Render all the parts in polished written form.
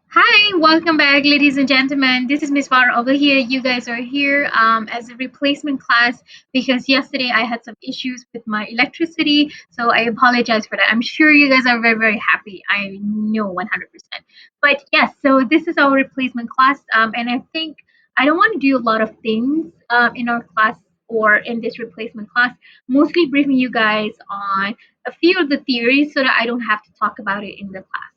Hi, welcome back, ladies and gentlemen. This is Miss Bar over here. You guys are here as a replacement class because yesterday I had some issues with my electricity, so I apologize for that. I'm sure you guys are very, very happy. I know 100%. But yes, so this is our replacement class, and I think I don't want to do a lot of things in our class or in this replacement class, mostly briefing you guys on a few of the theories so that I don't have to talk about it in the class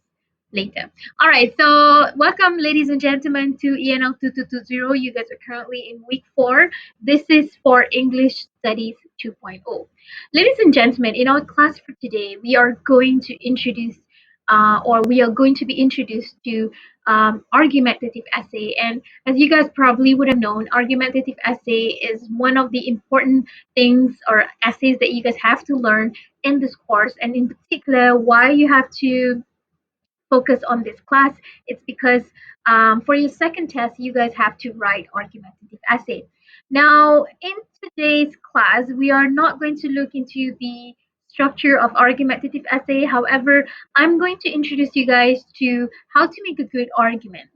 later. All right, so welcome, ladies and gentlemen, to ENL 2220. You guys are currently in week 4. This is for English Studies 2.0. Ladies and gentlemen, in our class for today, we are going to introduce or we are going to be introduced to argumentative essay. And as you guys probably would have known, argumentative essay is one of the important things or essays that you guys have to learn in this course. And in particular, why you have to focus on this class, it's because for your second test, you guys have to write argumentative essay. Now, in today's class, we are not going to look into the structure of argumentative essay. However, I'm going to introduce you guys to how to make a good argument,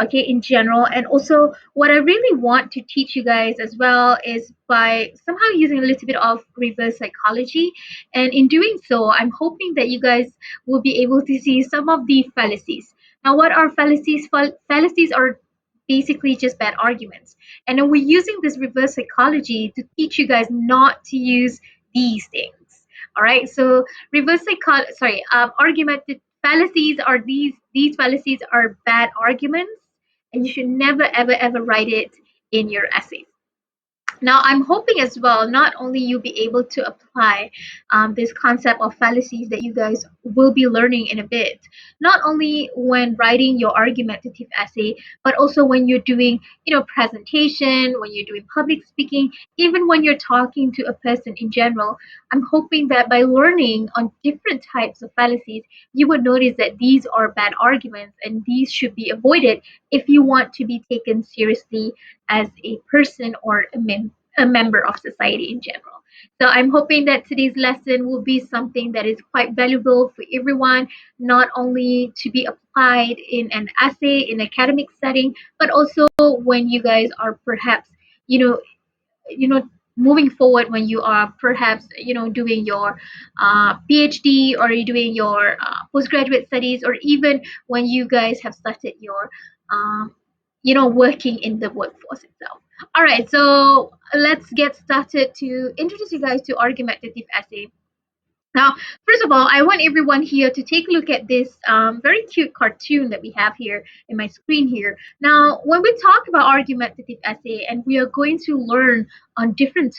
okay, in general. And also, what I really want to teach you guys as well is by somehow using a little bit of reverse psychology. And in doing so, I'm hoping that you guys will be able to see some of the fallacies. Now, what are fallacies? Fallacies are basically just bad arguments. And then we're using this reverse psychology to teach you guys not to use these things. All right. So reverse psychology, sorry, argumented fallacies are these fallacies are bad arguments, and you should never ever ever write it in your essay. Now, I'm hoping as well, not only you'll be able to apply this concept of fallacies that you guys will be learning in a bit, not only when writing your argumentative essay, but also when you're doing, presentation, when you're doing public speaking, even when you're talking to a person in general. I'm hoping that by learning on different types of fallacies, you would notice that these are bad arguments and these should be avoided if you want to be taken seriously as a person or a member of society in general. So I'm hoping that today's lesson will be something that is quite valuable for everyone, not only to be applied in an essay in academic setting, but also when you guys are perhaps, you know, you know, moving forward when you are perhaps, doing your PhD or you're doing your postgraduate studies, or even when you guys have started your um, working in the workforce itself. All right, so let's get started to introduce you guys to argumentative essay. Now, first of all, I want everyone here to take a look at this very cute cartoon that we have here in my screen here. Now, when we talk about argumentative essay, and we are going to learn on different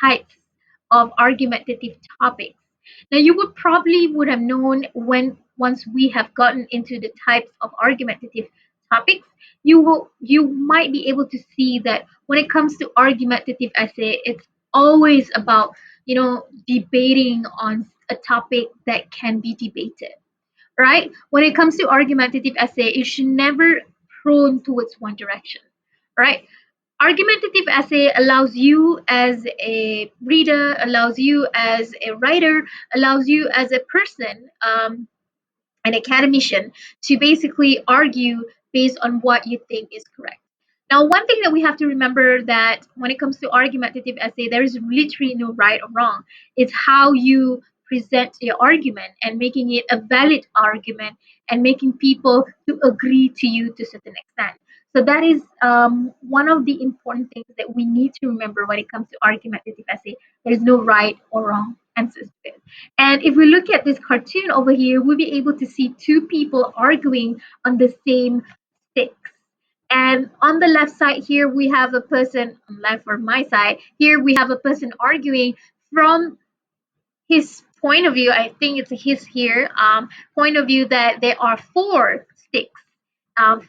types of argumentative topics. Now, you would have known when once we have gotten into the types of argumentative topics, you might be able to see that when it comes to argumentative essay, it's always about debating on a topic that can be debated, right? When it comes to argumentative essay, it should never prone towards one direction, right? Argumentative essay allows you as a reader, allows you as a writer, allows you as a person, an academician, to basically argue based on what you think is correct. Now, one thing that we have to remember that when it comes to argumentative essay, there is literally no right or wrong. It's how you present your argument and making it a valid argument and making people to agree to you to a certain extent. So that is one of the important things that we need to remember when it comes to argumentative essay. There is no right or wrong answers to it. And if we look at this cartoon over here, we'll be able to see two people arguing on the same sticks. And on the left side here, we have a person, on left or my side, here we have a person arguing from his point of view. I think it's his here, point of view that there are four sticks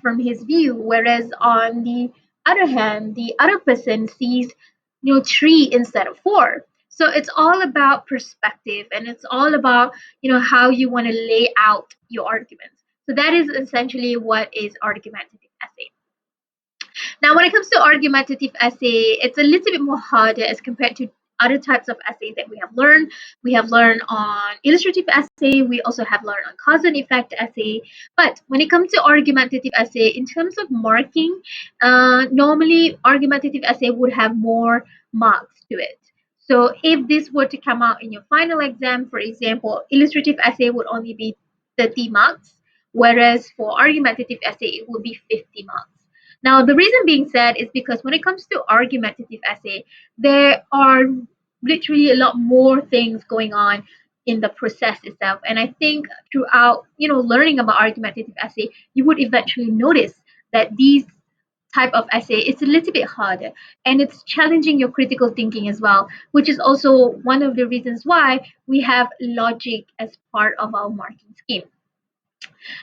from his view, whereas on the other hand, the other person sees three instead of four. So it's all about perspective, and it's all about how you want to lay out your arguments. So that is essentially what is argumentative essay. Now, when it comes to argumentative essay, it's a little bit more harder as compared to other types of essays that we have learned. We have learned on illustrative essay. We also have learned on cause and effect essay. But when it comes to argumentative essay, in terms of marking, normally argumentative essay would have more marks to it. So if this were to come out in your final exam, for example, illustrative essay would only be 30 marks, whereas for argumentative essay, it would be 50 marks. Now, the reason being said is because when it comes to argumentative essay, there are literally a lot more things going on in the process itself. And I think throughout, learning about argumentative essay, you would eventually notice that these type of essay is a little bit harder and it's challenging your critical thinking as well, which is also one of the reasons why we have logic as part of our marking scheme.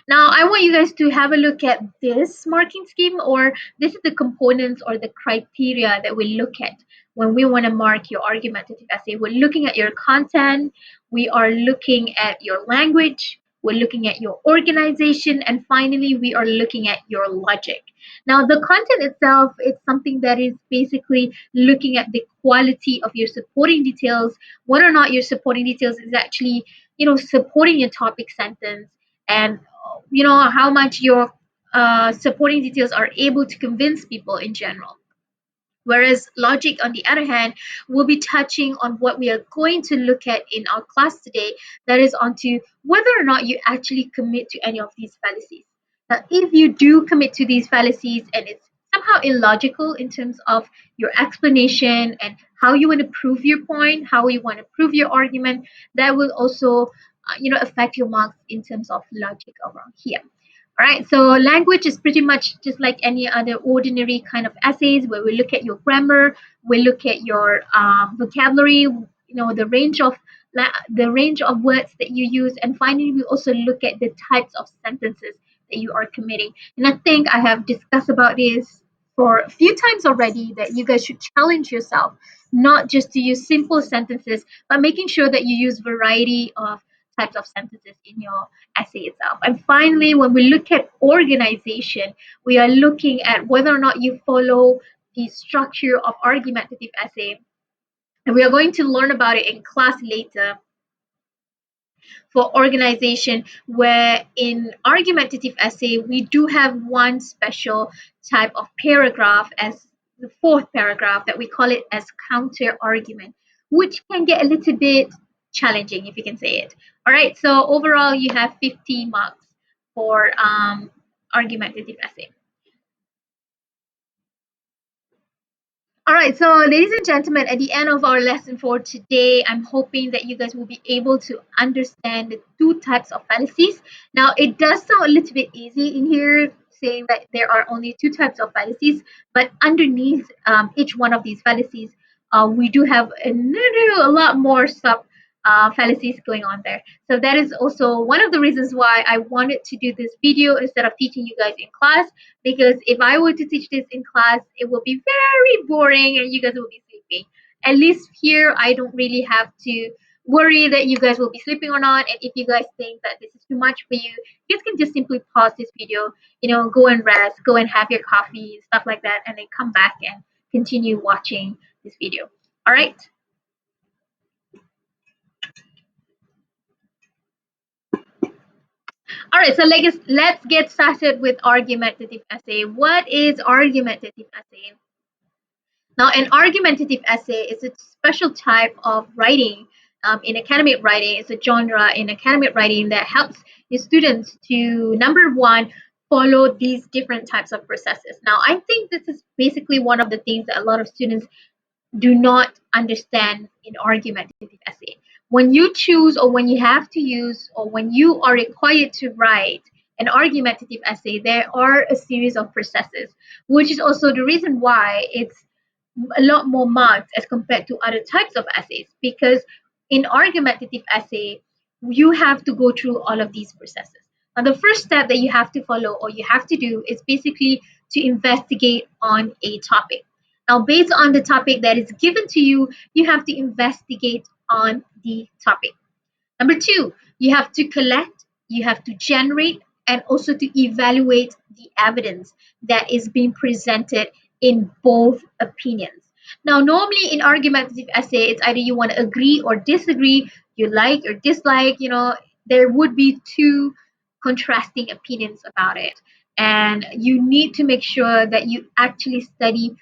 Now, I want you guys to have a look at this marking scheme, or this is the components or the criteria that we look at when we want to mark your argumentative essay. We're looking at your content, we are looking at your language, we're looking at your organization, and finally, we are looking at your logic. Now, the content itself is something that is basically looking at the quality of your supporting details, whether or not your supporting details is actually, supporting your topic sentence, and how much your supporting details are able to convince people in general. Whereas logic, on the other hand, will be touching on what we are going to look at in our class today, that is onto whether or not you actually commit to any of these fallacies. Now, if you do commit to these fallacies and it's somehow illogical in terms of your explanation and how you want to prove your point, how you want to prove your argument, that will also affect your marks in terms of logic around here. All right, so language is pretty much just like any other ordinary kind of essays where we look at your grammar, we look at your vocabulary, the range of words that you use, and finally we also look at the types of sentences that you are committing. And I think I have discussed about this for a few times already, that you guys should challenge yourself not just to use simple sentences, but making sure that you use variety of types of sentences in your essay itself. And finally, when we look at organization, we are looking at whether or not you follow the structure of argumentative essay. And we are going to learn about it in class later for organization, where in argumentative essay, we do have one special type of paragraph as the fourth paragraph that we call it as counter argument, which can get a little bit challenging, if you can say it. All right, so overall, you have 50 marks for argumentative essay. All right, so ladies and gentlemen, at the end of our lesson for today, I'm hoping that you guys will be able to understand the two types of fallacies. Now, it does sound a little bit easy in here, saying that there are only two types of fallacies, but underneath each one of these fallacies, we do have a lot more sub fallacies going on there. So that is also one of the reasons why I wanted to do this video instead of teaching you guys in class, because if I were to teach this in class, it will be very boring and you guys will be sleeping. At least here, I don't really have to worry that you guys will be sleeping or not. And if you guys think that this is too much for you, you guys can just simply pause this video, go and rest, go and have your coffee, stuff like that, and then come back and continue watching this video. All right. All right, so let's get started with argumentative essay. What is argumentative essay? Now, an argumentative essay is a special type of writing in academic writing. It's a genre in academic writing that helps the students to, number one, follow these different types of processes. Now, I think this is basically one of the things that a lot of students do not understand in argumentative essay. When you choose, or when you have to use, or when you are required to write an argumentative essay, there are a series of processes, which is also the reason why it's a lot more marks as compared to other types of essays, because in argumentative essay you have to go through all of these processes. And the first step that you have to follow or you have to do is basically to investigate on a topic. Now, based on the topic that is given to you, you have to investigate on the topic. Number two, you have to collect, you have to generate, and also to evaluate the evidence that is being presented in both opinions. Now, normally in argumentative essay, it's either you want to agree or disagree, you like or dislike, there would be two contrasting opinions about it. And you need to make sure that you actually study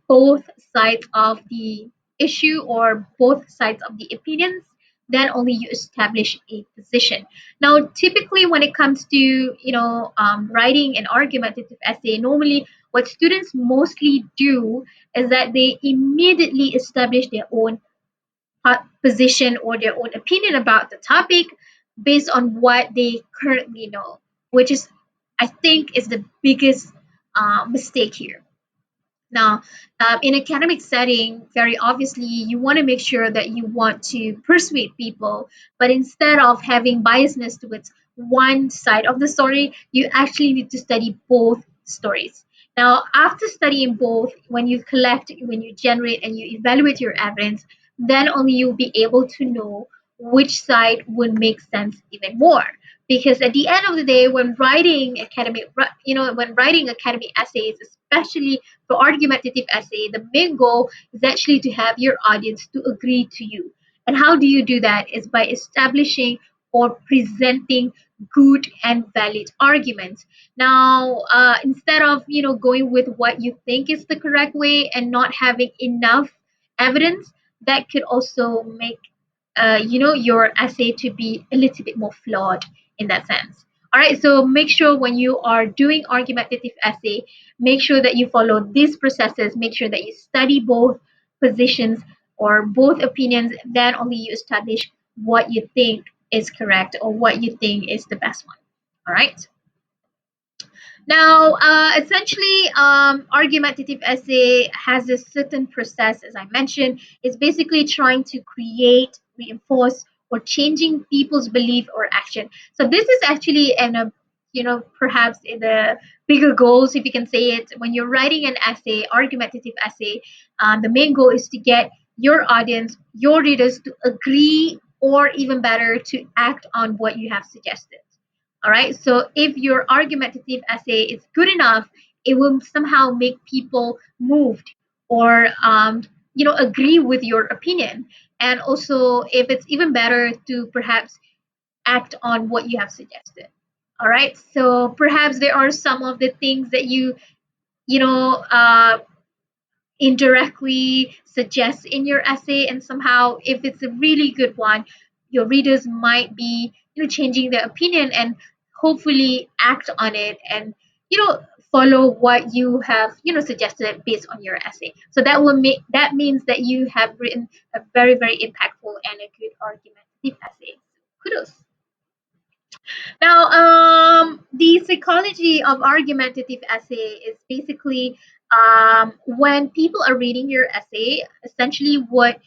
both sides of the issue or both sides of the opinions, then only you establish a position. Now, typically when it comes to writing an argumentative essay, normally what students mostly do is that they immediately establish their own position or their own opinion about the topic based on what they currently know, which is, I think, is the biggest mistake here. Now, in academic setting, very obviously, you want to make sure that you want to persuade people, but instead of having biasness towards one side of the story, you actually need to study both stories. Now, after studying both, when you collect, when you generate, and you evaluate your evidence, then only you'll be able to know which side would make sense even more. Because at the end of the day, when writing when writing academic essays, especially for argumentative essay, the main goal is actually to have your audience to agree to you. And how do you do that? Is by establishing or presenting good and valid arguments. Now, instead of going with what you think is the correct way and not having enough evidence, that could also make your essay to be a little bit more flawed in that sense. All right, so make sure when you are doing argumentative essay, make sure that you follow these processes. Make sure that you study both positions or both opinions. Then only you establish what you think is correct or what you think is the best one. All right. Now, essentially, argumentative essay has a certain process, as I mentioned. It's basically trying to create, reinforce, or changing people's belief or action. So this is actually perhaps in the bigger goals, if you can say it. When you're writing an essay, argumentative essay, the main goal is to get your audience, your readers, to agree, or even better, to act on what you have suggested. All right. So if your argumentative essay is good enough, it will somehow make people moved or agree with your opinion. And also, if it's even better to perhaps act on what you have suggested. All right. So perhaps there are some of the things that you know indirectly suggest in your essay, and somehow if it's a really good one, your readers might be changing their opinion and hopefully act on it and follow what you have suggested based on your essay. So that means that you have written a very, very impactful and a good argumentative essay. Kudos. Now, the psychology of argumentative essay is basically when people are reading your essay, essentially what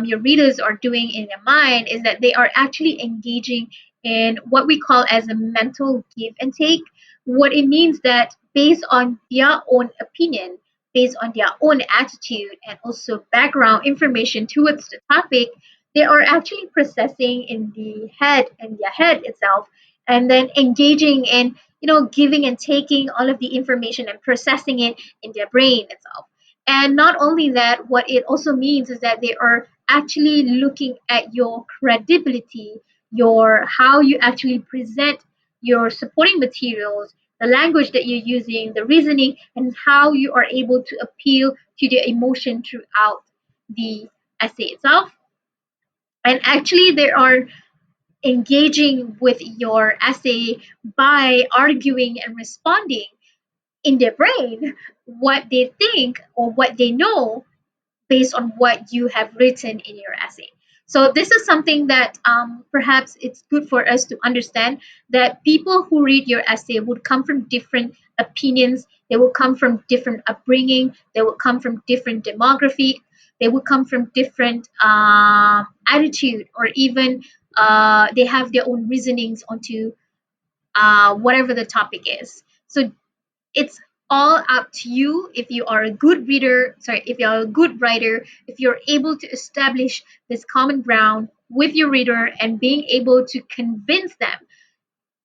your readers are doing in their mind is that they are actually engaging in what we call as a mental give and take. What it means that based on their own opinion, based on their own attitude, and also background information towards the topic, they are actually processing in their head itself, and then engaging in giving and taking all of the information and processing it in their brain itself. And not only that, what it also means is that they are actually looking at your credibility, your how you actually present your supporting materials, the language that you're using, the reasoning, and how you are able to appeal to their emotion throughout the essay itself. And actually, they are engaging with your essay by arguing and responding in their brain what they think or what they know based on what you have written in your essay. So this is something that perhaps it's good for us to understand, that people who read your essay would come from different opinions, they will come from different upbringing, they will come from different demography, they will come from different attitude, or even they have their own reasonings onto whatever the topic is. So it's all up to you. If you are a good reader, sorry, if you are a good writer, if you're able to establish this common ground with your reader and being able to convince them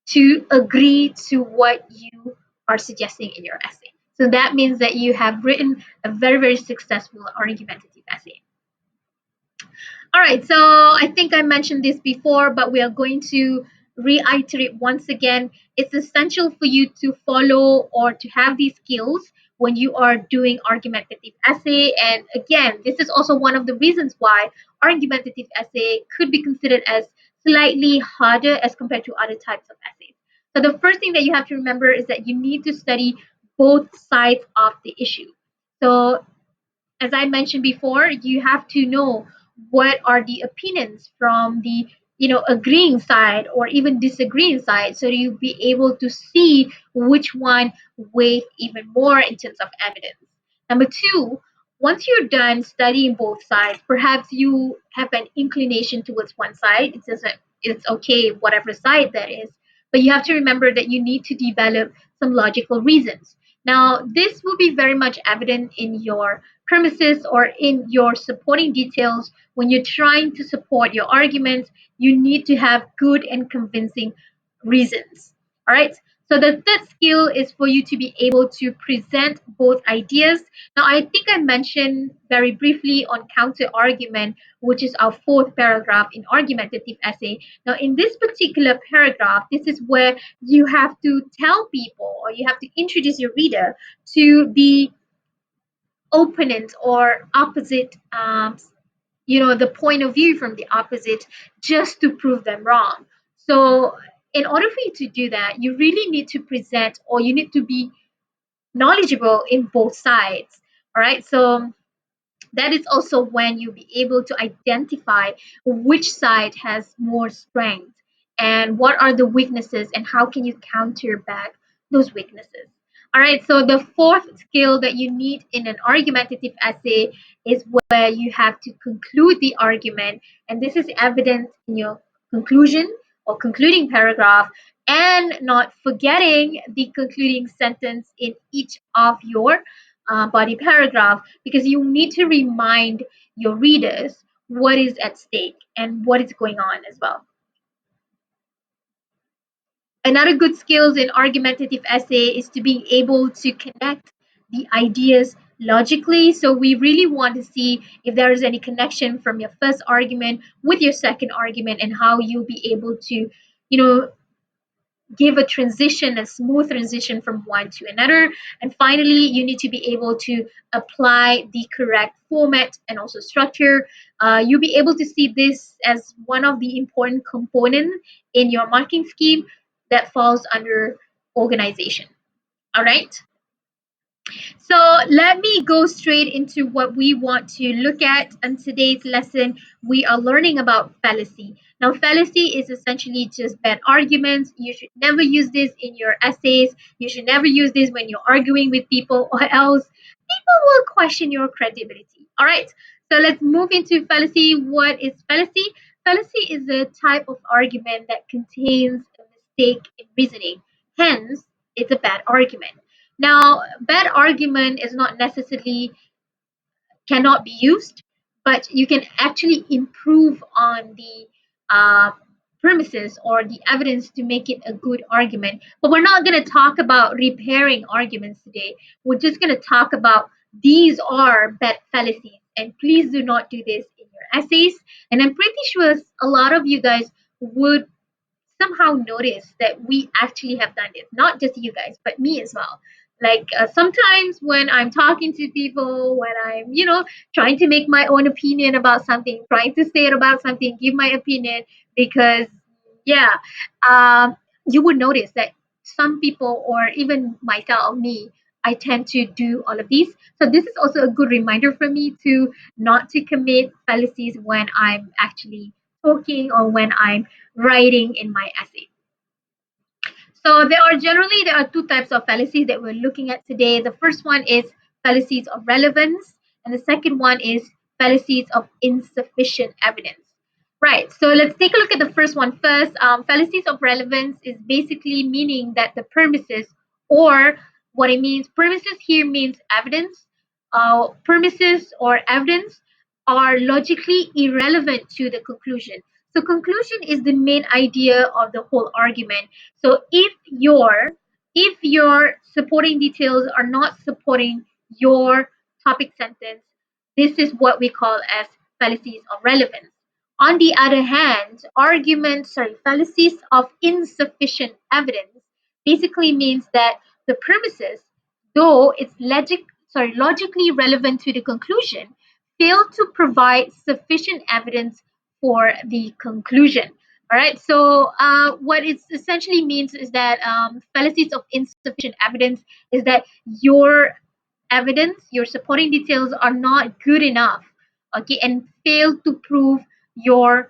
to agree to what you are suggesting in your essay. So that means that you have written a very, very successful argumentative essay. All right, so I think I mentioned this before, but we are going to reiterate once again. It's essential for you to follow or to have these skills when you are doing argumentative essay. And again, this is also one of the reasons why argumentative essay could be considered as slightly harder as compared to other types of essays. So the first thing that you have to remember is that you need to study both sides of the issue. So as I mentioned before, you have to know what are the opinions from the agreeing side or even disagreeing side, so you'll be able to see which one weighs even more in terms of evidence. Number two, once you're done studying both sides, perhaps you have an inclination towards one side. It's okay, whatever side that is, but you have to remember that you need to develop some logical reasons. Now, this will be very much evident in your premises or in your supporting details. When you're trying to support your arguments, you need to have good and convincing reasons. All right. So the third skill is for you to be able to present both ideas. Now, I think I mentioned very briefly on counter argument, which is our fourth paragraph in argumentative essay. Now, in this particular paragraph, this is where you have to tell people or you have to introduce your reader to the opponent or opposite the point of view from the opposite, just to prove them wrong. So in order for you to do that, you really need to present or you need to be knowledgeable in both sides. All right, so that is also when you'll be able to identify which side has more strength and what are the weaknesses and how can you counter back those weaknesses. All right, so the fourth skill that you need in an argumentative essay is where you have to conclude the argument, and this is evident in your conclusion or concluding paragraph, and not forgetting the concluding sentence in each of your body paragraph, because you need to remind your readers what is at stake and what is going on as well. Another good skills in argumentative essay is to be able to connect the ideas logically. So we really want to see if there is any connection from your first argument with your second argument and how you'll be able to give a transition, a smooth transition from one to another. And finally, you need to be able to apply the correct format and also structure. You'll be able to see this as one of the important components in your marking scheme that falls under organization. All right. So let me go straight into what we want to look at. In today's lesson, we are learning about fallacy. Now, fallacy is essentially just bad arguments. You should never use this in your essays. You should never use this when you're arguing with people, or else people will question your credibility. All right. So let's move into fallacy. What is fallacy? Fallacy is a type of argument that contains a mistake in reasoning. Hence, it's a bad argument. Now, bad argument is not necessarily cannot be used, but you can actually improve on the uh, premises or the evidence to make it a good argument. But we're not going to talk about repairing arguments today. We're just going to talk about these are bad fallacies. And please do not do this in your essays. And I'm pretty sure a lot of you guys would somehow notice that we actually have done it. Not just you guys, but me as well. Like sometimes when I'm talking to people, when I'm, trying to make my own opinion about something, trying to say it about something, give my opinion, because, yeah, you would notice that some people, or even myself, me, I tend to do all of these. So this is also a good reminder for me to not to commit fallacies when I'm actually talking or when I'm writing in my essay. So there are two types of fallacies that we're looking at today. The first one is fallacies of relevance, and the second one is fallacies of insufficient evidence. Right. So let's take a look at the first one first. Fallacies of relevance is basically meaning that the premises, or what it means, premises here means evidence. Premises or evidence are logically irrelevant to the conclusion. So conclusion is the main idea of the whole argument. So if your if your supporting details are not supporting your topic sentence, this is what we call as fallacies of relevance. On the other hand, fallacies of insufficient evidence basically means that the premises, though it's logically relevant to the conclusion, fail to provide sufficient evidence for the conclusion. All right. So what it essentially means is that fallacies of insufficient evidence is that your evidence, your supporting details are not good enough, okay, and fail to prove your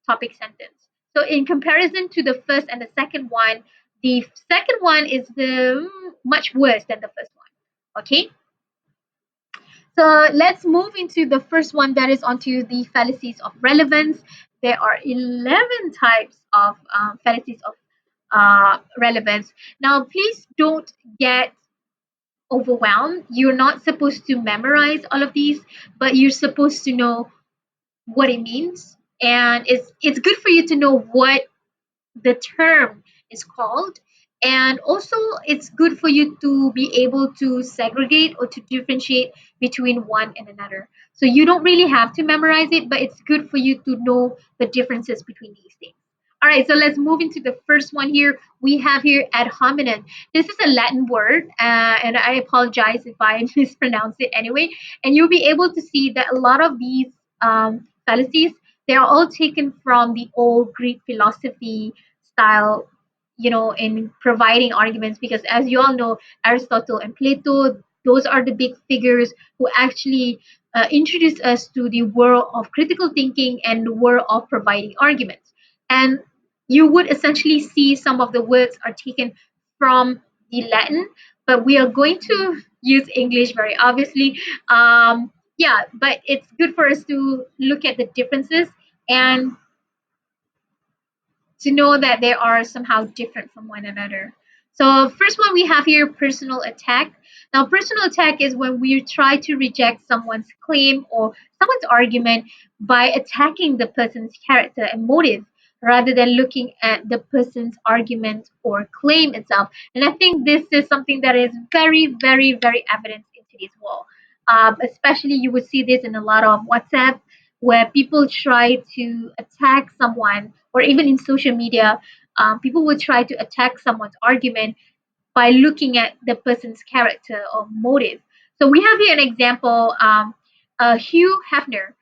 topic sentence. So in comparison to the first and the second one is the much worse than the first one. Okay. So let's move into the first one, that is onto the fallacies of relevance. There are 11 types of fallacies of relevance. Now, please don't get overwhelmed. You're not supposed to memorize all of these, but you're supposed to know what it means. And it's good for you to know what the term is called, and also it's good for you to be able to segregate or to differentiate between one and another. So you don't really have to memorize it, but it's good for you to know the differences between these things. All right, so let's move into the first one here. We have here ad hominem. This is a Latin word, and I apologize if I mispronounce it anyway. And you'll be able to see that a lot of these fallacies, they are all taken from the old Greek philosophy style, in providing arguments, because as you all know, Aristotle and Plato, those are the big figures who actually introduced us to the world of critical thinking and the world of providing arguments. And you would essentially see some of the words are taken from the Latin, but we are going to use English very obviously. Yeah, but it's good for us to look at the differences and to know that they are somehow different from one another. So first one we have here, personal attack. Now personal attack is when we try to reject someone's claim or someone's argument by attacking the person's character and motive rather than looking at the person's argument or claim itself. And I think this is something that is very, very, very evident in today's world. Especially you would see this in a lot of WhatsApp where people try to attack someone, or even in social media, people would try to attack someone's argument by looking at the person's character or motive. So we have here an example. Hugh Hefner,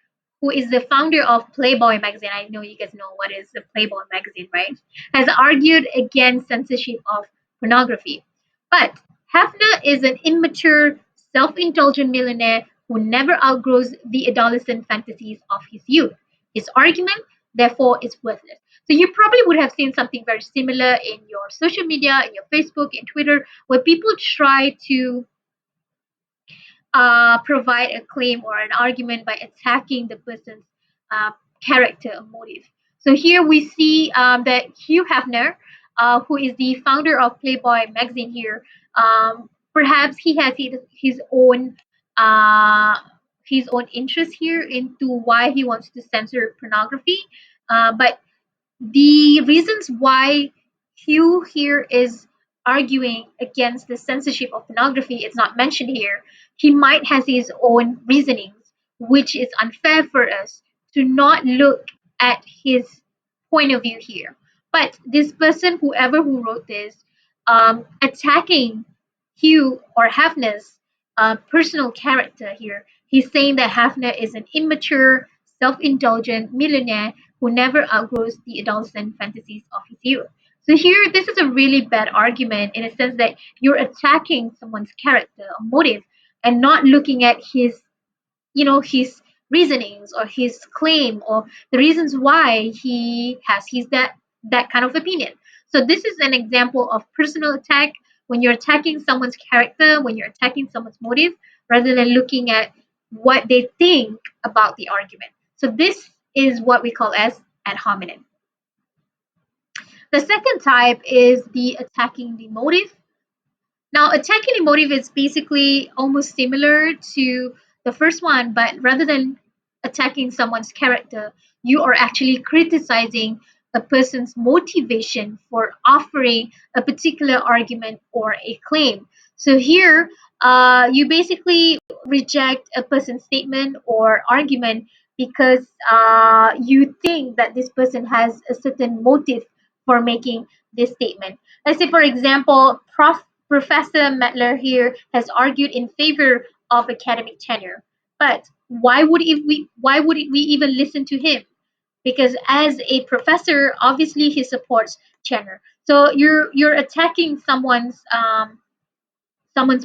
who is the founder of Playboy magazine. I know you guys know what is the Playboy magazine, right? Has argued against censorship of pornography. But Hefner is an immature, self-indulgent millionaire who never outgrows the adolescent fantasies of his youth. His argument, therefore, is worthless. So you probably would have seen something very similar in your social media, in your Facebook, and Twitter, where people try to provide a claim or an argument by attacking the person's uh, character or motive. So here we see that Hugh Hefner, who is the founder of Playboy magazine here, perhaps he has uh, his own interest here into why he wants to censor pornography. But the reasons why Hugh here is arguing against the censorship of pornography is not mentioned here. He might has his own reasonings, which is unfair for us to not look at his point of view here. But this person, whoever who wrote this, attacking Hugh or Hefner's personal character here, he's saying that Hefner is an immature, self-indulgent millionaire who never outgrows the adolescent fantasies of his youth. So here, this is a really bad argument in a sense that you're attacking someone's character or motive and not looking at his reasonings or his claim or the reasons why he has that kind of opinion. So this is an example of personal attack, when you're attacking someone's character, when you're attacking someone's motive, rather than looking at what they think about the argument. So this is what we call as ad hominem. The second type is the attacking the motive. Now, attacking the motive is basically almost similar to the first one, but rather than attacking someone's character, you are actually criticizing a person's motivation for offering a particular argument or a claim. So here, you basically reject a person's statement or argument because you think that this person has a certain motive for making this statement. Let's say, for example, Professor Mettler here has argued in favor of academic tenure. But why would we even listen to him? Because as a professor, obviously he supports tenure. So you're attacking someone's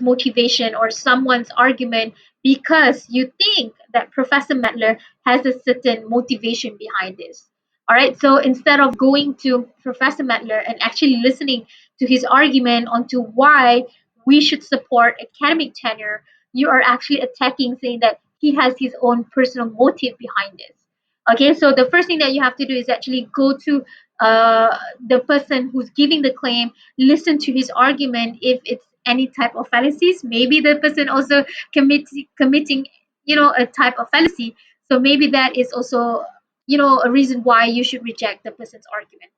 motivation or someone's argument because you think that Professor Mettler has a certain motivation behind this. All right, so instead of going to Professor Mettler and actually listening to his argument onto why we should support academic tenure, you are actually attacking, saying that he has his own personal motive behind this. Okay, so the first thing that you have to do is actually go to the person who's giving the claim, listen to his argument. If it's any type of fallacies, maybe the person also committing a type of fallacy. So maybe that is also a reason why you should reject the person's argument.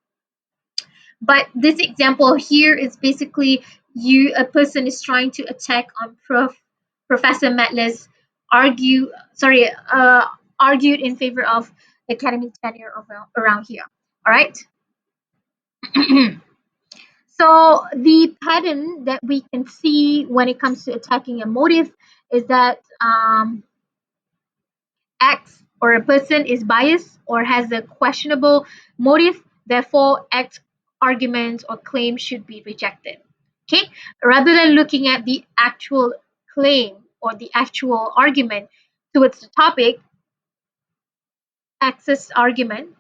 But this example here is basically a person is trying to attack on Professor Matler's argued in favor of academic tenure around here. All right. So the pattern that we can see when it comes to attacking a motive is that X or a person is biased or has a questionable motive, therefore X arguments or claims should be rejected. Okay, rather than looking at the actual claim or the actual argument towards the topic, X's argument,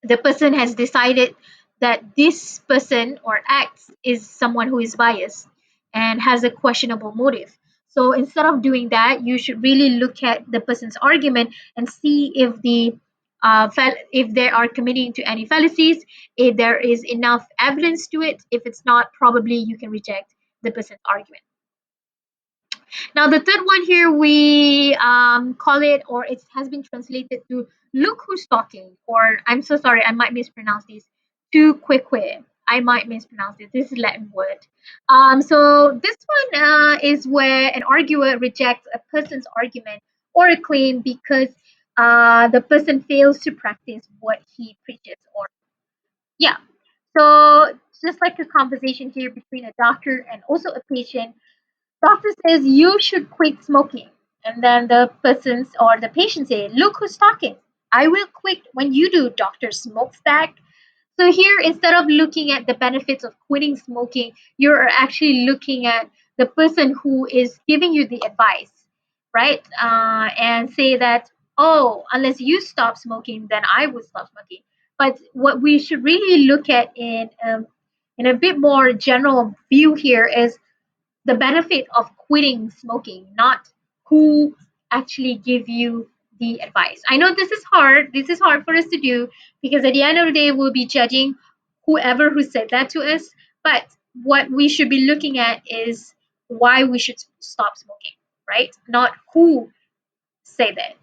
the person has decided that this person or X is someone who is biased and has a questionable motive. So instead of doing that, you should really look at the person's argument and see if if they are committing to any fallacies, if there is enough evidence to it. If it's not, probably you can reject the person's argument. Now, the third one here, we call it, or it has been translated to look who's talking, or I'm so sorry, I might mispronounce this, tu quique. I might mispronounce it. This is Latin word. So this one is where an arguer rejects a person's argument or a claim because the person fails to practice what he preaches. Or yeah, so just like a conversation here between a doctor and also a patient, doctor says you should quit smoking. And then the persons or the patient say, look who's talking. I will quit when you do, Dr. Smokestack. So here, instead of looking at the benefits of quitting smoking, you're actually looking at the person who is giving you the advice, right? And say that, oh, unless you stop smoking, then I would stop smoking. But what we should really look at in a bit more general view here is the benefit of quitting smoking, not who actually give you the advice. I know this is hard. This is hard for us to do because at the end of the day, we'll be judging whoever who said that to us. But what we should be looking at is why we should stop smoking, right? Not who say that.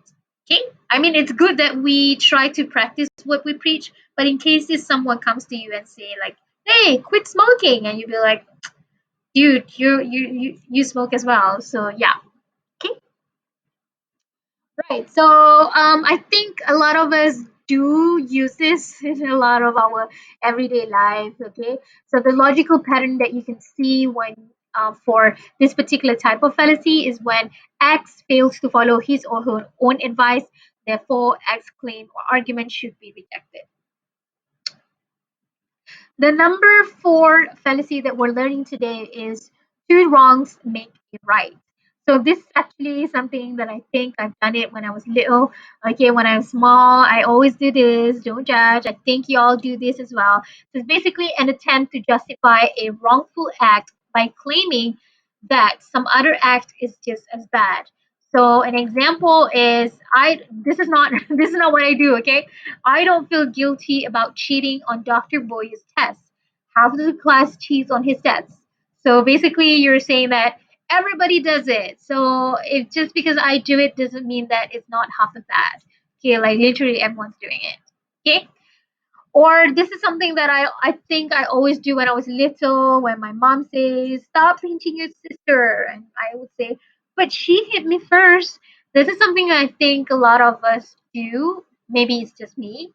Okay. I mean, it's good that we try to practice what we preach, but in case if someone comes to you and say like, "Hey, quit smoking," and you be like, dude, you smoke as well. So yeah. Okay. Right. So I think a lot of us do use this in a lot of our everyday life. Okay. So the logical pattern that you can see when for this particular type of fallacy is when X fails to follow his or her own advice, therefore X claim or argument should be rejected. The number four fallacy that we're learning today is two wrongs make a right. So this is actually something that I think I've done it when I was little. Okay, when I was small, I always do this. Don't judge. I think you all do this as well. So it's basically an attempt to justify a wrongful act by claiming that some other act is just as bad. So an example is this is not this is not what I do, okay? I don't feel guilty about cheating on Dr. Boy's test. Half of the class cheats on his tests. So basically you're saying that everybody does it. So if just because I do it doesn't mean that it's not half as bad. Okay, like literally everyone's doing it. Okay? Or this is something that I think I always do when I was little, when my mom says, stop pinching your sister. And I would say, but she hit me first. This is something I think a lot of us do. Maybe it's just me.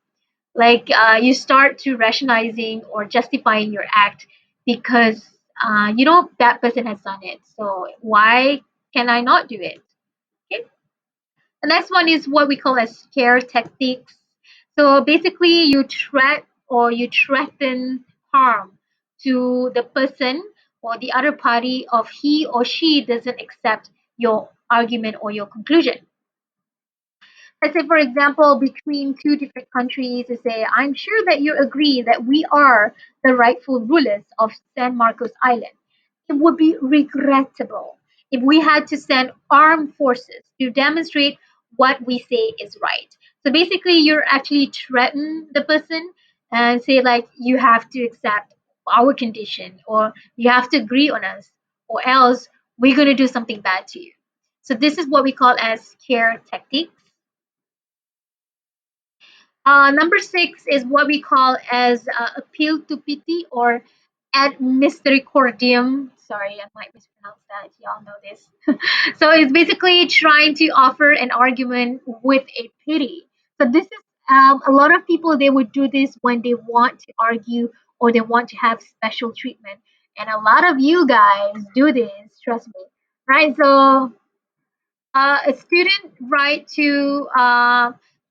Like you start to rationalizing or justifying your act because that person has done it. So why can I not do it? Okay. The next one is what we call as scare tactics. So basically, you threaten harm to the person or the other party of he or she doesn't accept your argument or your conclusion. Let's say, for example, between two different countries, you say, I'm sure that you agree that we are the rightful rulers of San Marcos Island. It would be regrettable if we had to send armed forces to demonstrate what we say is right. So basically, you're actually threaten the person and say, like, you have to accept our condition or you have to agree on us or else we're going to do something bad to you. So this is what we call as scare tactics. Number six is what we call as appeal to pity or ad misericordiam. Sorry, I might mispronounce that. Y'all know this. So it's basically trying to offer an argument with a pity. So this is a lot of people they would do this when they want to argue or they want to have special treatment. And a lot of you guys do this, trust me. Right? So a student write to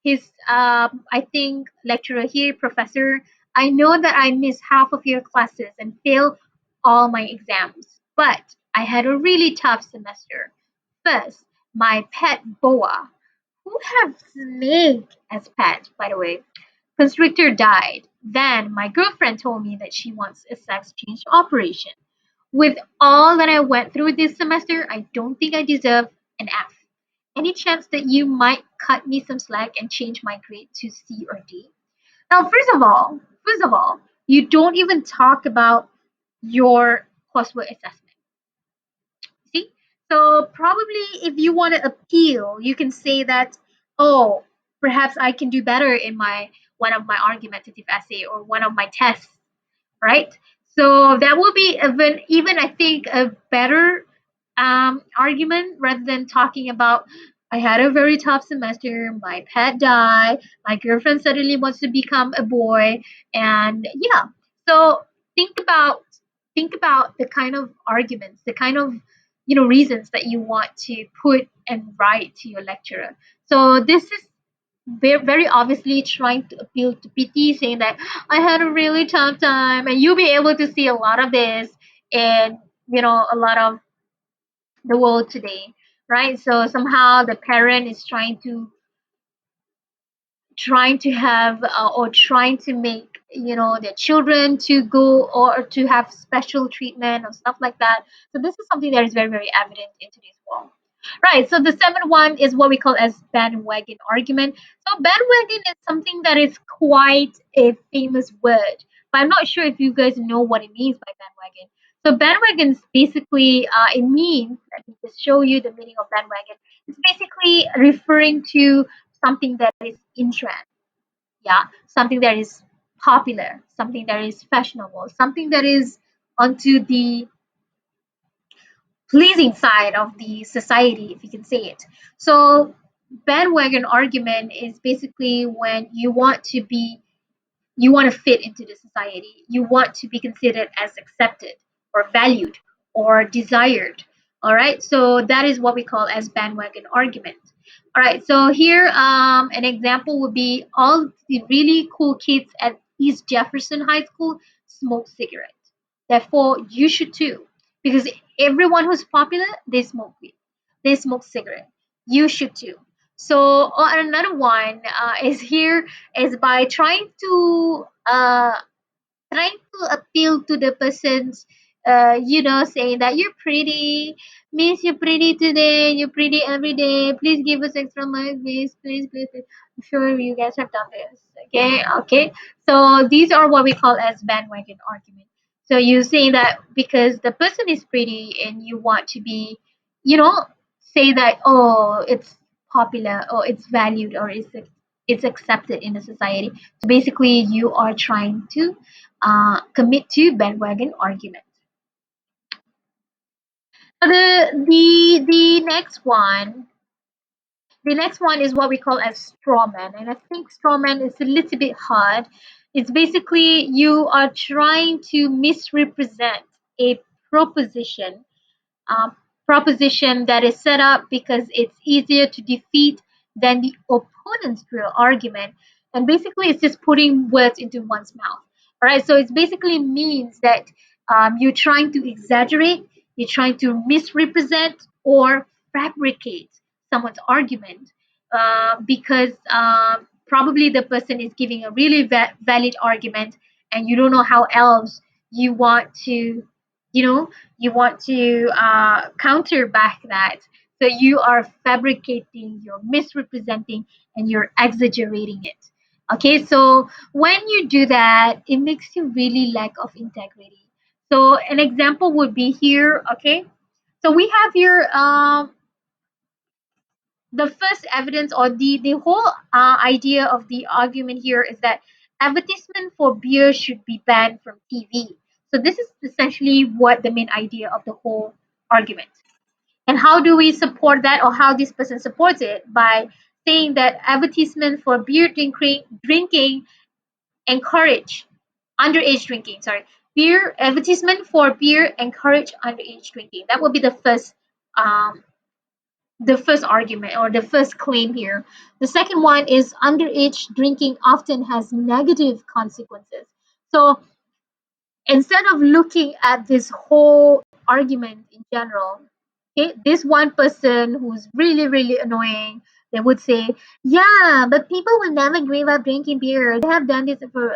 his I think lecturer here, professor, I know that I miss half of your classes and fail all my exams, but I had a really tough semester. First, my pet boa, who have snake as pet, by the way, constrictor died. Then my girlfriend told me that she wants a sex change operation. With all that I went through this semester, I don't think I deserve an F. Any chance that you might cut me some slack and change my grade to C or D? Now, first of all, you don't even talk about your coursework assessment. See? So probably if you want to appeal, you can say that, oh, perhaps I can do better in my one of my argumentative essay or one of my tests, right? So that will be even I think a better argument rather than talking about I had a very tough semester, my pet died, my girlfriend suddenly wants to become a boy, and yeah. So think about think about the kind of arguments, the kind of reasons that you want to put and write to your lecturer. So this is very obviously trying to appeal to pity, saying that I had a really tough time, and you'll be able to see a lot of this in a lot of the world today, right? So somehow the parent is trying to have or trying to make their children to go or to have special treatment or stuff like that. So this is something that is very very evident in today's world, right? So the seventh one is what we call as bandwagon argument. So bandwagon is something that is quite a famous word, but I'm not sure if you guys know what it means by bandwagon. So bandwagon is basically it means, let me just show you the meaning of bandwagon. It's basically referring to something that is in trend, yeah, something that is popular, something that is fashionable, something that is onto the pleasing side of the society, if you can say it. So bandwagon argument is basically when you want to fit into the society. You want to be considered as accepted or valued or desired. All right. So that is what we call as bandwagon argument. All right. So here, an example would be all the really cool kids at East Jefferson High School smoke cigarettes. Therefore, you should too, because everyone who's popular, they smoke weed, they smoke cigarette. You should too. So, another one is here is by trying to appeal to the person's saying that you're pretty, miss, you're pretty today, you're pretty every day, please give us extra money, please. I'm sure you guys have done this. Okay. So these are what we call as bandwagon argument. So you saying that because the person is pretty and you want to be, you know say that, oh, it's popular or it's valued or it's it's accepted in a society. So basically, you are trying to commit to bandwagon argument. The next one, the next one is what we call as straw man, and I think straw man is a little bit hard. It's basically you are trying to misrepresent a proposition, um, proposition that is set up because it's easier to defeat than the opponent's real argument. And basically, it's just putting words into one's mouth. All right, so it basically means that you're trying to exaggerate, you're trying to misrepresent or fabricate someone's argument because probably the person is giving a really valid argument and you don't know how else you want to, you know, you want to counter back that. So you are fabricating, you're misrepresenting, and you're exaggerating it. Okay, so when you do that, it makes you really lack of integrity. So an example would be here. Okay, so we have here the first evidence or the whole idea of the argument here is that advertisement for beer should be banned from TV. So this is essentially what the main idea of the whole argument. And how do we support that, or how this person supports it? By saying that advertisement for beer drinking encourage underage drinking. Sorry, beer advertisement for beer encourage underage drinking. That would be um, the first argument or the first claim here. The second one is underage drinking often has negative consequences. So instead of looking at this whole argument in general, okay, this one person who's really, really annoying, they would say, yeah, but people will never give up drinking beer. They have done this for,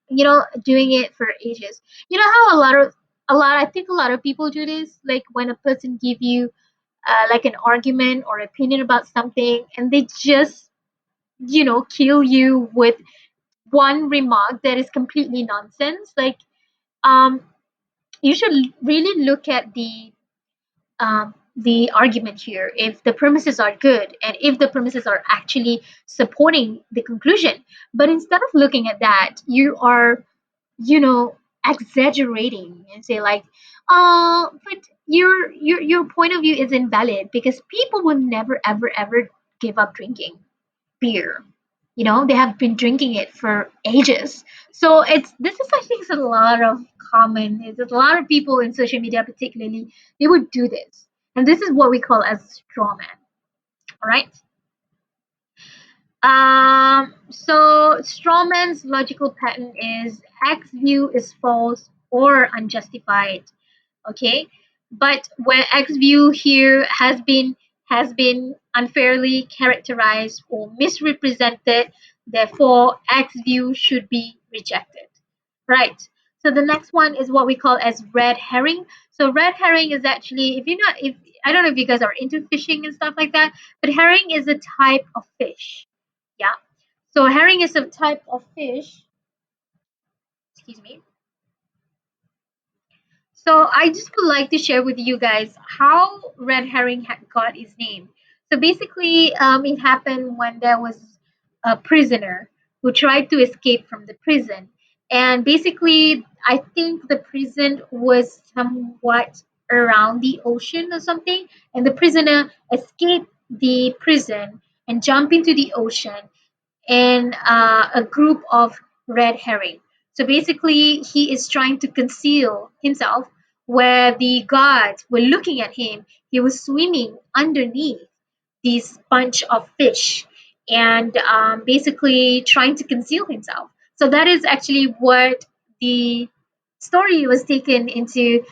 doing it for ages. You know how I think a lot of people do this, like when a person give you like an argument or opinion about something and they just kill you with one remark that is completely nonsense. Like um you should really look at the argument here, if the premises are good and if the premises are actually supporting the conclusion. But instead of looking at that, you are you know exaggerating and say like, but your point of view is invalid because people will never ever ever give up drinking beer. They have been drinking it for ages. So I think it's a lot of common. There's a lot of people in social media particularly, they would do this, and this is what we call as straw man. All right. So strawman's logical pattern is X view is false or unjustified. Okay, but where X view here has been unfairly characterized or misrepresented, therefore X view should be rejected. Right. So the next one is what we call as red herring. So red herring is actually, if I don't know if you guys are into fishing and stuff like that, but herring is a type of fish. Yeah. So herring is a type of fish. Excuse me. So I just would like to share with you guys how red herring got its name. So basically, it happened when there was a prisoner who tried to escape from the prison, and basically, I think the prison was somewhat around the ocean or something, and the prisoner escaped the prison and jumped into the ocean in a group of red herring. So basically, he is trying to conceal himself where the guards were looking at him. He was swimming underneath this bunch of fish and basically trying to conceal himself. So that is actually what the story was taken into,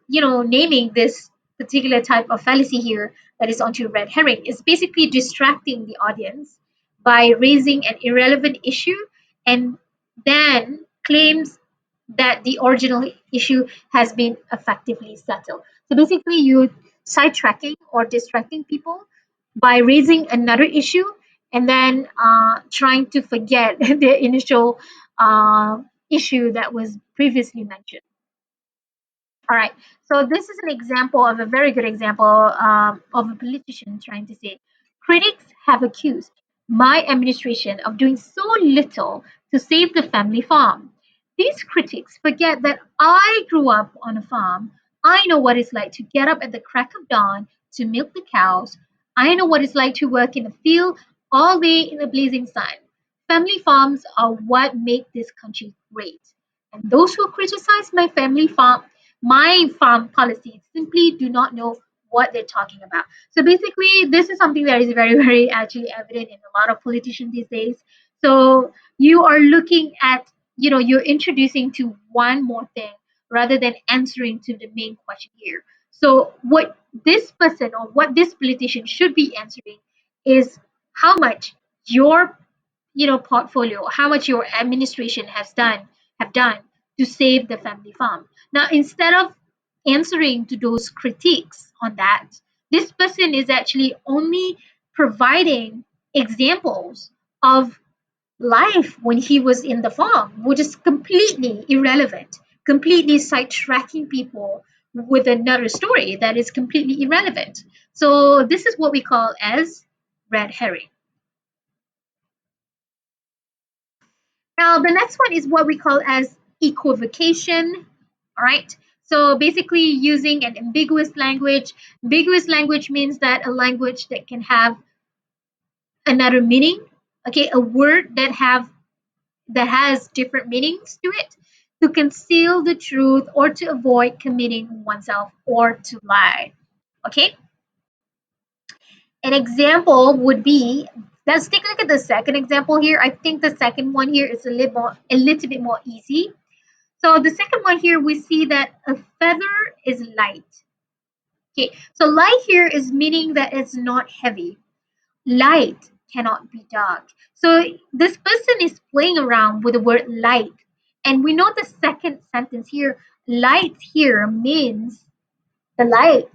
naming this particular type of fallacy here that is onto red herring. It's basically distracting the audience by raising an irrelevant issue and then claims that the original issue has been effectively settled. So basically, you sidetracking or distracting people by raising another issue and then trying to forget the initial issue that was previously mentioned. All right. So this is an example of a very good example of a politician trying to say critics have accused. my administration of doing so little to save the family farm. These critics forget that I grew up on a farm. I know what it's like to get up at the crack of dawn to milk the cows. I know what it's like to work in a field all day in the blazing sun. Family farms are what make this country great. And those who criticize my farm policies simply do not know what they're talking about. So basically, this is something that is very, very actually evident in a lot of politicians these days. So you are looking at, you're introducing to one more thing rather than answering to the main question here. So what this person or what this politician should be answering is how much your, portfolio, how much your administration have done to save the family farm. Now, instead of answering to those critiques on that, this person is actually only providing examples of life when he was in the farm, which is completely irrelevant, completely sidetracking people with another story that is completely irrelevant. So this is what we call as red herring. Now, the next one is what we call as equivocation. All right. So basically, using an ambiguous language. Ambiguous language means that a language that can have another meaning. Okay, a word that has different meanings to it, to conceal the truth or to avoid committing oneself or to lie. Okay. An example would be, let's take a look at the second example here. I think the second one here is a little bit more easy. So the second one here, we see that a feather is light. Okay, so light here is meaning that it's not heavy. Light cannot be dark. So this person is playing around with the word light. And we know the second sentence here, light here means the light,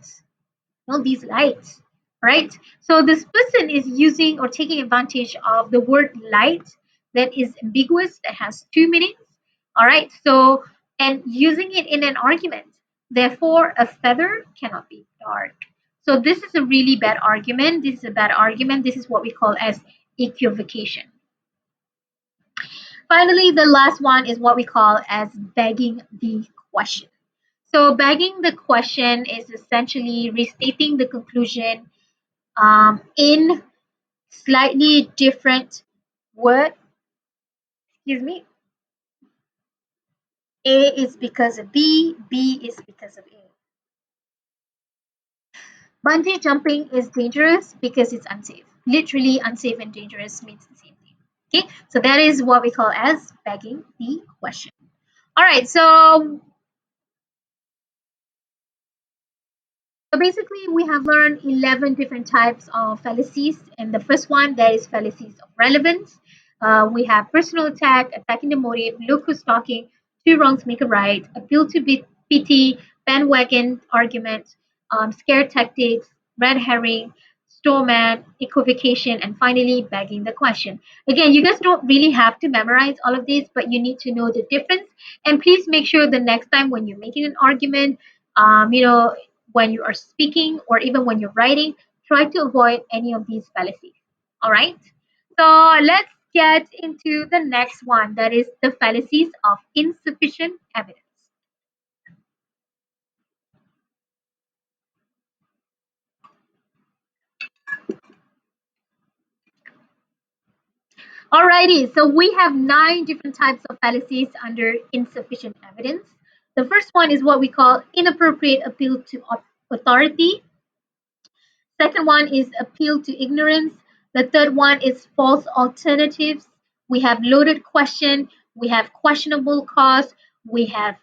these lights, right? So this person is using or taking advantage of the word light that is ambiguous, that has two meanings, all right? So, and using it in an argument. Therefore, a feather cannot be dark. So this is a really bad argument. This is a bad argument. This is what we call as equivocation. Finally, the last one is what we call as begging the question. So begging the question is essentially restating the conclusion in slightly different word. Excuse me. A is because of B, B is because of A. Bungee jumping is dangerous because it's unsafe. Literally, unsafe and dangerous means the same thing. Okay, so that is what we call as begging the question. All right, so basically, we have learned 11 different types of fallacies. And the first one, that is fallacies of relevance. We have personal attack, attacking the motive, look who's talking, two wrongs make a right, appeal to pity, bandwagon argument, scare tactics, red herring, strawman, equivocation, and finally begging the question. Again, you guys don't really have to memorize all of these, but you need to know the difference. And please make sure the next time when you're making an argument, when you are speaking or even when you're writing, try to avoid any of these fallacies. All right. So let's get into the next one, that is the fallacies of insufficient evidence. Alrighty, so we have 9 different types of fallacies under insufficient evidence. The first one is what we call inappropriate appeal to authority. Second one is appeal to ignorance. The third one is false alternatives. We have loaded question. We have questionable cause. We have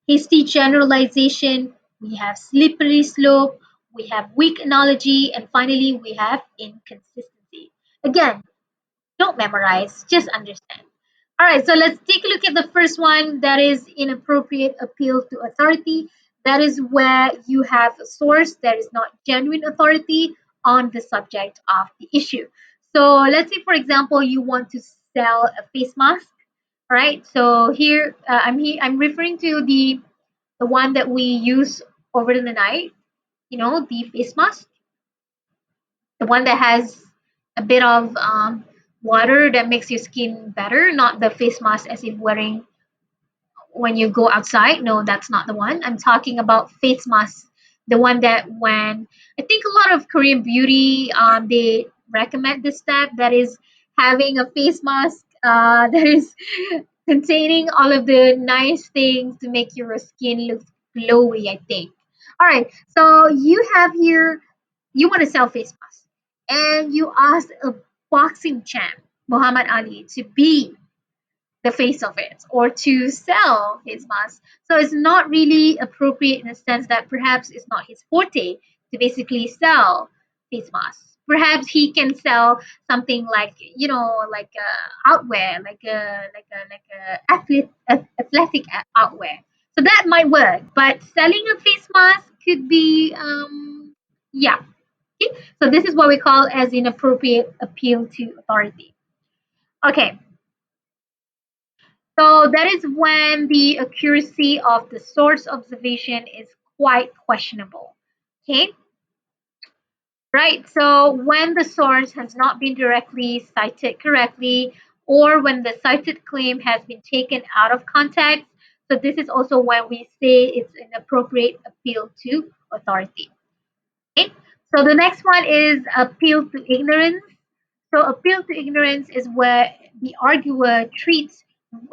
hasty generalization. We have slippery slope. We have weak analogy. And finally, we have inconsistency. Again, don't memorize, just understand. All right, so let's take a look at the first one, that is inappropriate appeal to authority. That is where you have a source that is not genuine authority on the subject of the issue. So let's say, for example, you want to sell a face mask, right? So here, I'm referring to the one that we use over the night, the face mask, the one that has a bit of water that makes your skin better, not the face mask as if wearing when you go outside. No, that's not the one. I'm talking about face masks. The one that when I think a lot of Korean beauty, they recommend this step that is having a face mask that is containing all of the nice things to make your skin look glowy, I think. All right, so you have here, you want to sell face mask, and you ask a boxing champ, Muhammad Ali, to be the face of it or to sell his mask. So it's not really appropriate in the sense that perhaps it's not his forte to basically sell face masks. Perhaps he can sell something like like outwear, like a athletic outwear. So that might work, but selling a face mask could be yeah. Okay? So this is what we call as inappropriate appeal to authority. Okay, so that is when the accuracy of the source observation is quite questionable. Okay, right. So when the source has not been directly cited correctly, or when the cited claim has been taken out of context, so this is also when we say it's an appropriate appeal to authority. Okay, so the next one is appeal to ignorance. So appeal to ignorance is where the arguer treats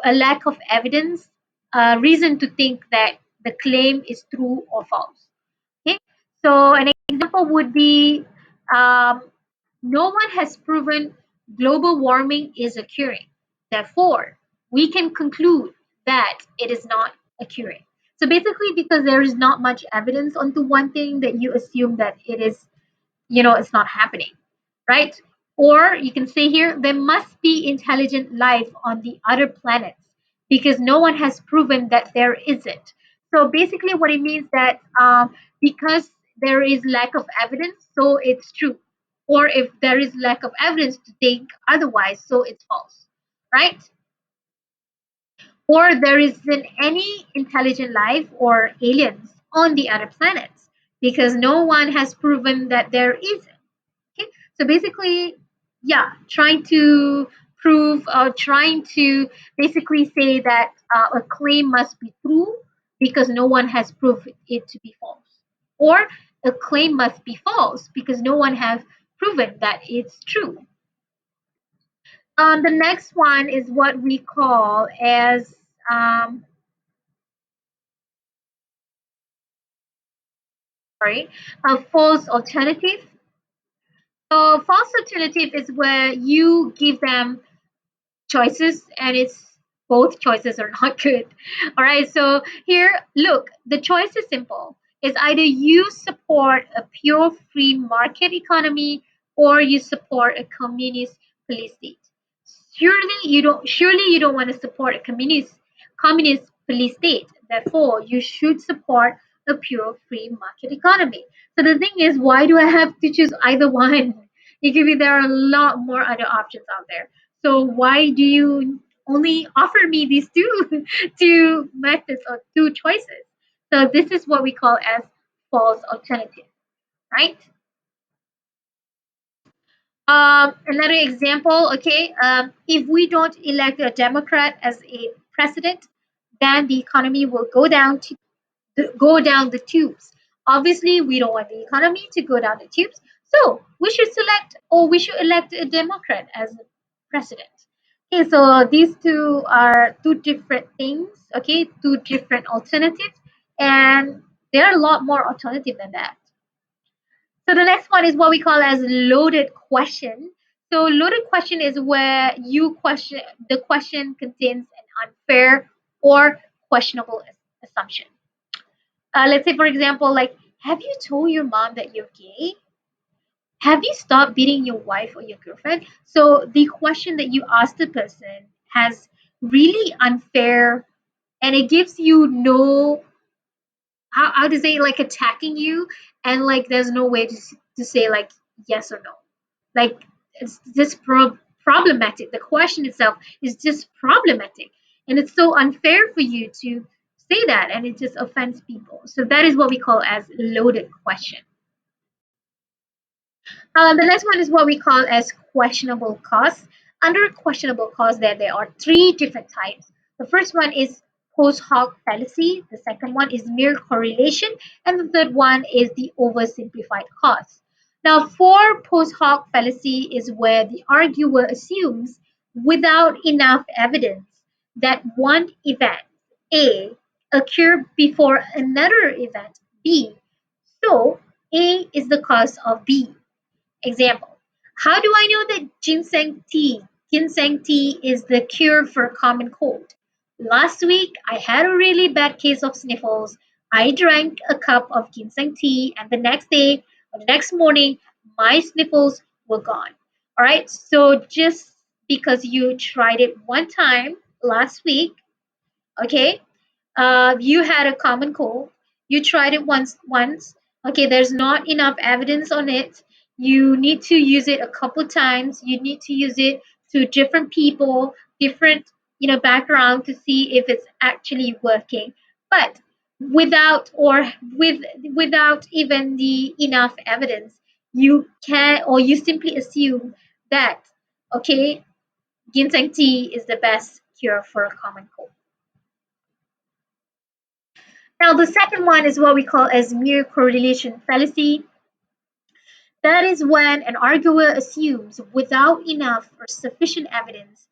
a lack of evidence a reason to think that the claim is true or false. Okay, so an example would be um, no one has proven global warming is occurring. Therefore, we can conclude that it is not occurring. So basically, because there is not much evidence onto one thing, that you assume that it is, it's not happening, right? Or you can say here, there must be intelligent life on the other planets because no one has proven that there isn't. So basically, what it means that because there is lack of evidence, so it's true. Or if there is lack of evidence to think otherwise, so it's false, right? Or there isn't any intelligent life or aliens on the other planets because no one has proven that there isn't. Okay, so basically, yeah, trying to prove or trying to basically say that a claim must be true because no one has proved it to be false, or a claim must be false because no one has proven that it's true. The next one is what we call as um, sorry, a false alternative. So false alternative is where you give them choices and it's both choices are not good. All right, so here, look, the choice is simple. It's either you support a pure free market economy or you support a communist police state. Surely you don't want to support a communist police state. Therefore, you should support a pure free market economy. So the thing is, why do I have to choose either one? It could be there are a lot more other options out there. So why do you only offer me these two two methods or two choices? So this is what we call as false alternative, right? Another example, okay, if we don't elect a Democrat as a president, then the economy will go down the tubes. Obviously, we don't want the economy to go down the tubes, so we should elect a Democrat as president. Okay, so these two are two different things. Okay, two different alternatives, and there are a lot more alternative than that. So the next one is what we call as loaded question. So loaded question is where the question contains an unfair or questionable assumption. Let's say, for example, like, have you told your mom that you're gay? Have you stopped beating your wife or your girlfriend? So the question that you ask the person has really unfair, and it gives you no how to say, like, attacking you, and like there's no way to say like yes or no. Like it's just problematic. The question itself is just problematic, and it's so unfair for you to say that, and it just offends people. So that is what we call as loaded question. The next one is what we call as questionable cause. Under questionable cause, there are three different types. The first one is post hoc fallacy, the second one is mere correlation, and the third one is the oversimplified cause. Now, for post hoc fallacy is where the arguer assumes without enough evidence that one event, A, occurred before another event, B. So, A is the cause of B. Example: how do I know that ginseng tea is the cure for a common cold? Last week I had a really bad case of sniffles. I drank a cup of ginseng tea, and the next day or the next morning, my sniffles were gone. All right, so just because you tried it one time last week, okay, you had a common cold, you tried it once, okay, there's not enough evidence on it, you need to use it a couple times, you need to use it to different people, different background, to see if it's actually working. But without even the enough evidence, you can, or you simply assume that, okay, ginseng tea is the best cure for a common cold. Now, the second one is what we call as mere correlation fallacy. That is when an arguer assumes without enough or sufficient evidence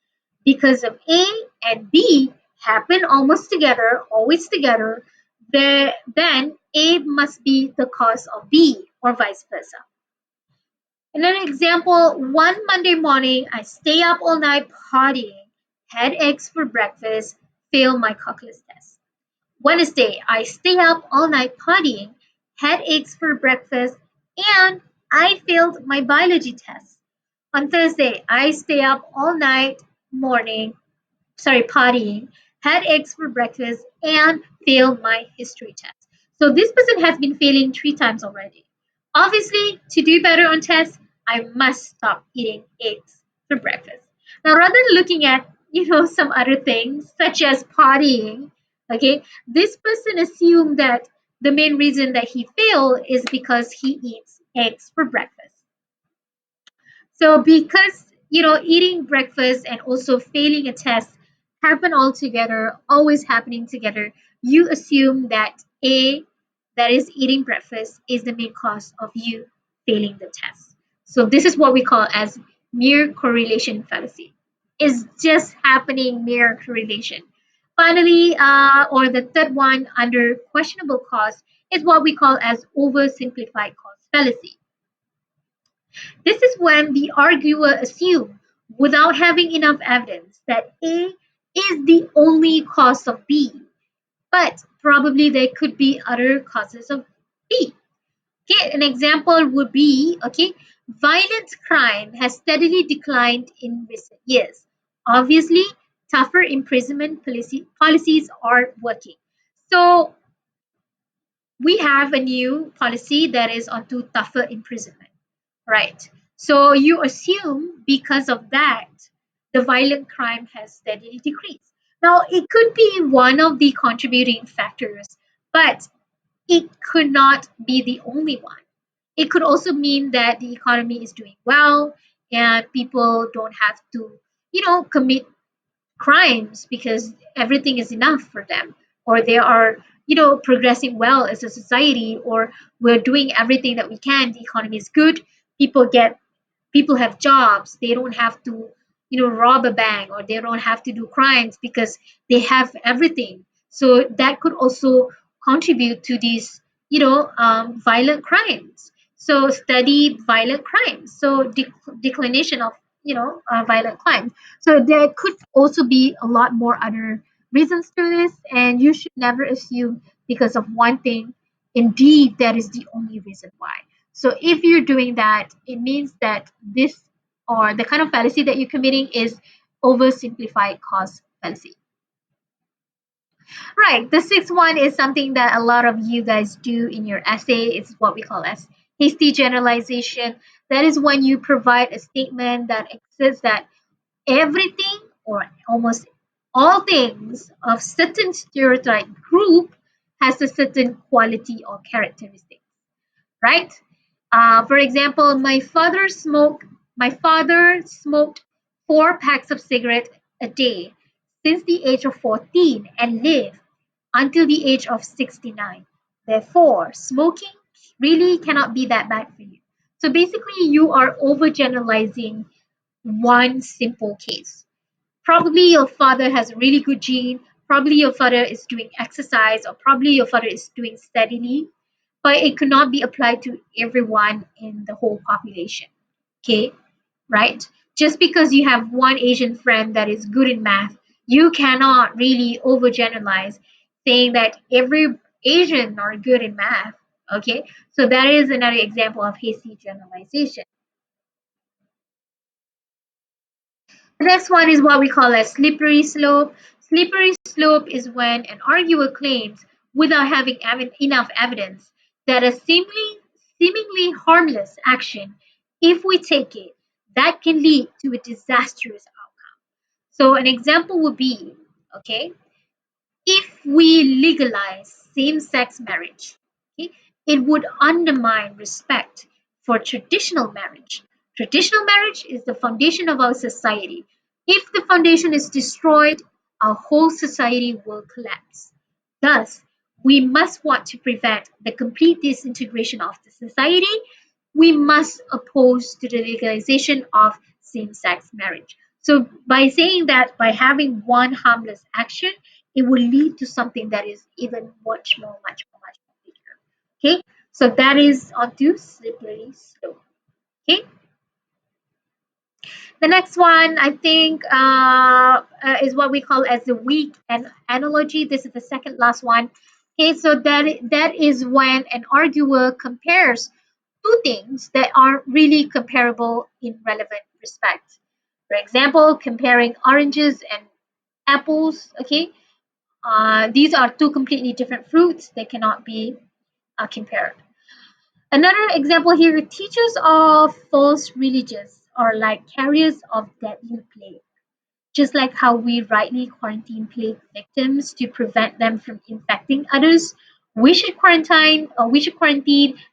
because of A and B happen almost together, always together, then A must be the cause of B or vice versa. In an example, one Monday morning, I stay up all night partying, had eggs for breakfast, fail my calculus test. Wednesday, I stay up all night partying, had eggs for breakfast, and I failed my biology test. On Thursday, I stay up all night partying, had eggs for breakfast, and failed my history test. So this person has been failing 3 times already. Obviously, to do better on tests, I must stop eating eggs for breakfast. Now, rather than looking at some other things such as partying, okay, this person assumed that the main reason that he failed is because he eats eggs for breakfast. So because eating breakfast and also failing a test happen all together, always happening together, you assume that A, that is eating breakfast, is the main cause of you failing the test. So this is what we call as mere correlation fallacy. It's just happening mere correlation. Finally, or the third one under questionable cause is what we call as oversimplified cause fallacy. This is when the arguer assumes, without having enough evidence, that A is the only cause of B, but probably there could be other causes of B. Okay, an example would be, okay, violent crime has steadily declined in recent years. Obviously, tougher imprisonment policies are working. So we have a new policy that is onto tougher imprisonment. Right. So you assume because of that, the violent crime has steadily decreased. Now, it could be one of the contributing factors, but it could not be the only one. It could also mean that the economy is doing well and people don't have to, commit crimes because everything is enough for them, or they are progressing well as a society, or we're doing everything that we can, the economy is good, people have jobs, they don't have to rob a bank, or they don't have to do crimes because they have everything. So that could also contribute to these violent crimes, so steady violent crimes, so declination of violent crimes. So there could also be a lot more other reasons to this, and you should never assume because of one thing, indeed that is the only reason why. So if you're doing that, it means that this, or the kind of fallacy that you're committing, is oversimplified cause fallacy. Right. The sixth one is something that a lot of you guys do in your essay. It's what we call as hasty generalization. That is when you provide a statement that exists that everything or almost all things of certain stereotype group has a certain quality or characteristic, right? For example, my father smoked 4 packs of cigarettes a day since the age of 14 and live until the age of 69. Therefore, smoking really cannot be that bad for you. So basically, you are overgeneralizing one simple case. Probably your father has a really good gene, probably your father is doing exercise, or probably your father is doing steadily, but it could not be applied to everyone in the whole population. Okay, right? Just because you have one Asian friend that is good in math, you cannot really overgeneralize saying that every Asian are good in math. Okay, so that is another example of hasty generalization. The next one is what we call a slippery slope. Slippery slope is when an arguer claims, without having enough evidence, that a seemingly harmless action, if we take it, that can lead to a disastrous outcome. So an example would be, okay, if we legalize same-sex marriage, okay, it would undermine respect for traditional marriage. Traditional marriage is the foundation of our society. If the foundation is destroyed, our whole society will collapse. Thus, we must want to prevent the complete disintegration of the society. We must oppose to the legalization of same-sex marriage. So by saying that, by having one harmless action, it will lead to something that is even much more bigger. Okay, so that is onto slippery slope. Okay, the next one I think is what we call as the weak and analogy. This is the second last one. Okay, so that is when an arguer compares two things that aren't really comparable in relevant respect. For example, comparing oranges and apples. Okay, these are two completely different fruits. They cannot be compared. Another example here, teachers of false religions are like carriers of deadly plague. Just like how we rightly quarantine plague victims to prevent them from infecting others, we should quarantine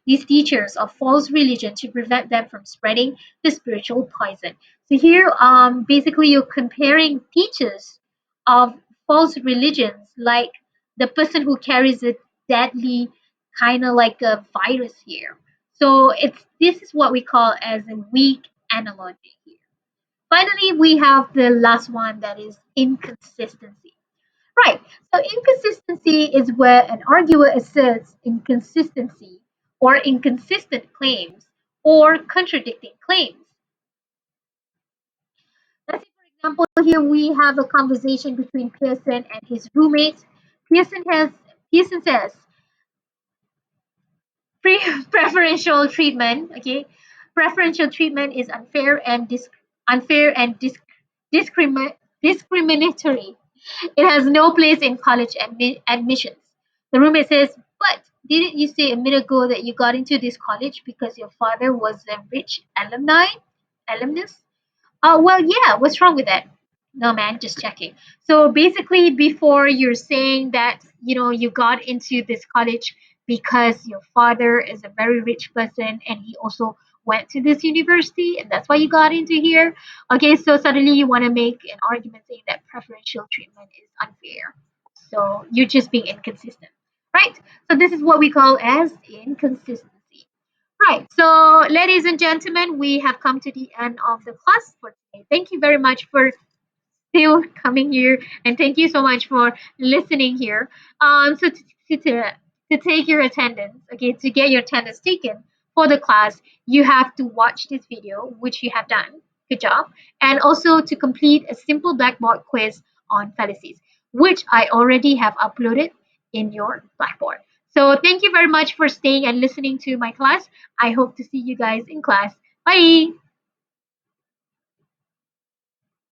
these teachers of false religion to prevent them from spreading the spiritual poison. So here, basically, you're comparing teachers of false religions, like the person who carries a deadly kind of like a virus here. So this is what we call as a weak analogy here. Finally, we have the last one, that is inconsistency. Right. So inconsistency is where an arguer asserts inconsistency or inconsistent claims or contradicting claims. Let's say, for example, here we have a conversation between Pearson and his roommate. Pearson has Pearson says preferential treatment. Okay, preferential treatment is unfair and discriminatory. It has no place in college admissions. The roommate says, but didn't you say a minute ago that you got into this college because your father was a rich alumnus? Oh, well, yeah, what's wrong with that? No, man, just checking. So basically, before you're saying that, you got into this college because your father is a very rich person and he also went to this university and that's why you got into here. Okay, so suddenly you want to make an argument saying that preferential treatment is unfair. So you're just being inconsistent, right? So this is what we call as inconsistency. Right. So, ladies and gentlemen, we have come to the end of the class for today. Thank you very much for still coming here, and thank you so much for listening here. So to take your attendance, okay, to get your attendance taken for the class, you have to watch this video, which you have done. Good job. And also to complete a simple blackboard quiz on fallacies, which I already have uploaded in your blackboard. So thank you very much for staying and listening to my class. I hope to see you guys in class. Bye.